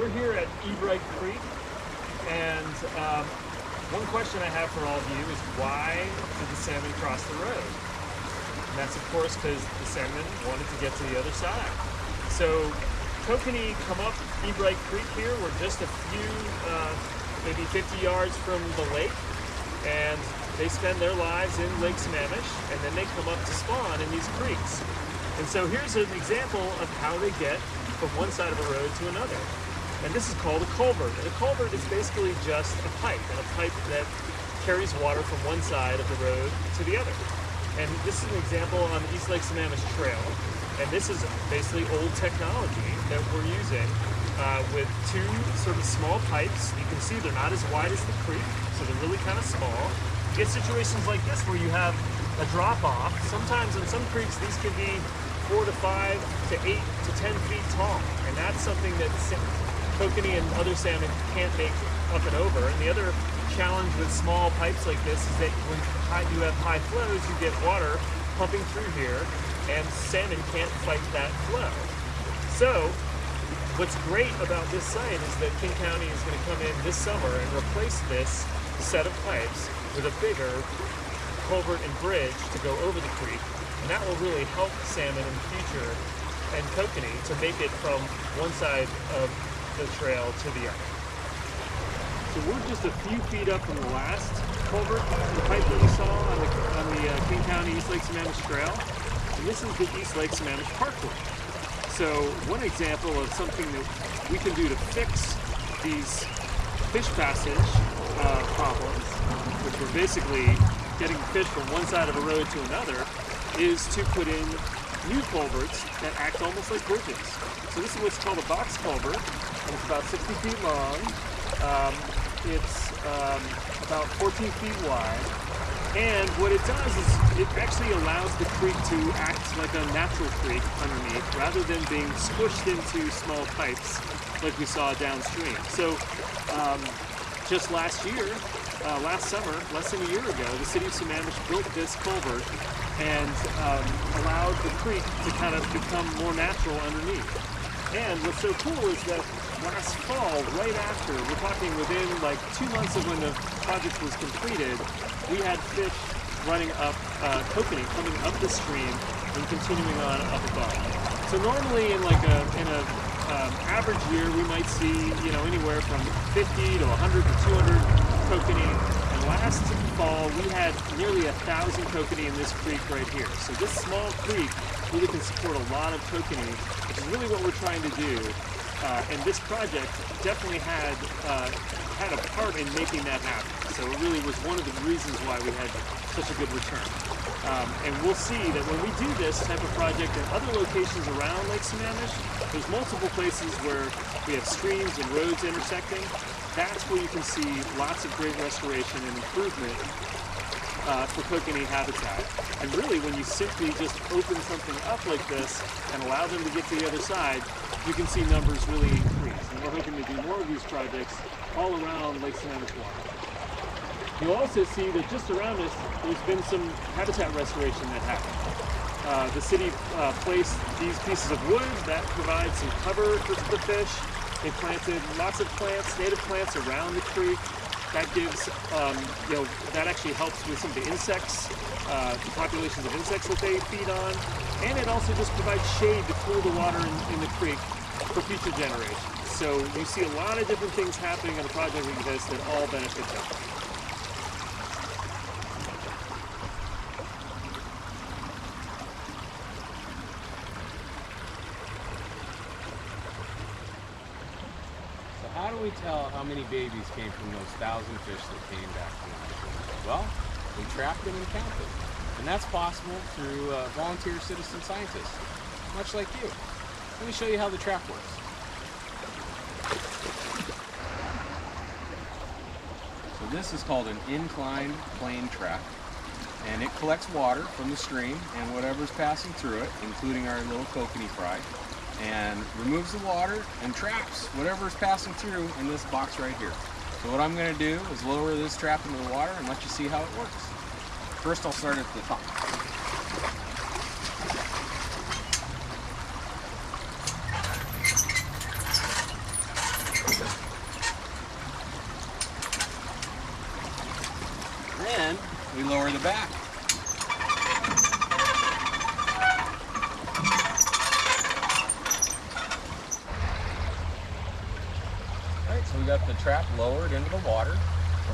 we're here at Ebright Creek, and one question I have for all of you is, why did the salmon cross the road? And that's of course because the salmon wanted to get to the other side. So Kokanee come up Ebright Creek here. We're just a few, maybe 50 yards from the lake, and they spend their lives in Lake Sammamish, and then they come up to spawn in these creeks. And so here's an example of how they get from one side of a road to another. And this is called a culvert. And a culvert is basically just a pipe, and a pipe that carries water from one side of the road to the other. And this is an example on the East Lake Sammamish Trail. And this is basically old technology that we're using with two sort of small pipes. You can see they're not as wide as the creek, so they're really kind of small. You get situations like this where you have a drop-off. Sometimes in some creeks these can be 4 to 5 to 8 to 10 feet tall, and that's something that kokanee and other salmon can't make up and over. And the other challenge with small pipes like this is that when you have high flows, you get water pumping through here, and salmon can't fight that flow. So what's great about this site is that King County is going to come in this summer and replace this set of pipes with a bigger culvert and bridge to go over the creek. And that will really help salmon in the future and kokanee to make it from one side of the trail to the other. So we're just a few feet up from the last culvert, the pipe that we saw on the King County East Lake Sammamish Trail. And this is the East Lake Sammamish Parkway. So one example of something that we can do to fix these fish passage problems, which were basically getting fish from one side of a road to another, is to put in new culverts that act almost like bridges. So this is what's called a box culvert, and it's about 60 feet long. It's about 14 feet wide, and what it does is it actually allows the creek to act like a natural creek underneath, rather than being squished into small pipes like we saw downstream. So just last year, last summer, less than a year ago, the city of Sammamish built this culvert and allowed the creek to kind of become more natural underneath. And what's so cool is that last fall, right after, we're talking within like 2 months of when the project was completed, we had fish running up kokanee, coming up the stream and continuing on up above. So normally in like an average year, we might see, you know, anywhere from 50 to 100 to 200 kokanee. And last fall, we had nearly 1,000 kokanee in this creek right here. So this small creek really can support a lot of kokanee, which is really what we're trying to do. And this project definitely had a part in making that happen. So it really was one of the reasons why we had such a good return. And we'll see that when we do this type of project in other locations around Lake Sammamish, there's multiple places where we have streams and roads intersecting. That's where you can see lots of great restoration and improvement for kokanee habitat. And really, when you simply just open something up like this and allow them to get to the other side, you can see numbers really increase. And we're hoping to do more of these projects all around Lake Sammamish water. You'll also see that just around us, there's been some habitat restoration that happened. The city placed these pieces of wood that provide some cover for the fish. They planted lots of plants, native plants around the creek. That gives, that actually helps with some of the insects, the populations of insects that they feed on. And it also just provides shade to cool the water in the creek for future generations. So you see a lot of different things happening in a project like this that all benefit them. How do we tell how many babies came from those 1,000 fish that came back to us? Well, we track them and count them. And that's possible through volunteer citizen scientists, much like you. Let me show you how the trap works. So this is called an inclined plane trap, and it collects water from the stream and whatever's passing through it, including our little kokanee fry, and removes the water and traps whatever is passing through in this box right here. So what I'm going to do is lower this trap into the water and let you see how it works. First I'll start at the top. then we lower the back. Alright, so we got the trap lowered into the water.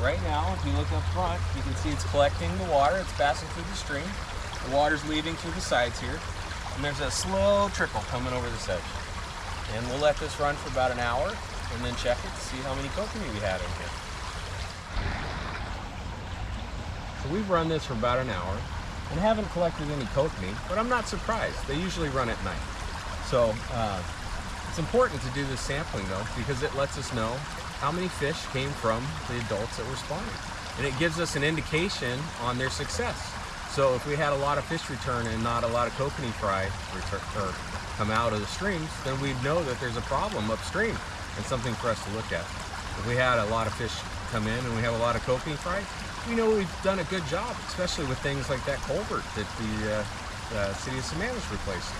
Right now, if you look up front, you can see it's collecting the water. It's passing through the stream. The water's leaving through the sides here. And there's a slow trickle coming over this edge. And we'll let this run for about an hour and then check it to see how many kokanee we had in here. So we've run this for about an hour and haven't collected any kokanee, but I'm not surprised. They usually run at night. So it's important to do this sampling though, because it lets us know how many fish came from the adults that were spawning. And it gives us an indication on their success. So if we had a lot of fish return and not a lot of kokanee fry come out of the streams, then we'd know that there's a problem upstream and something for us to look at. If we had a lot of fish come in and we have a lot of kokanee fry, we know we've done a good job, especially with things like that culvert that the City of Sammamish replaced.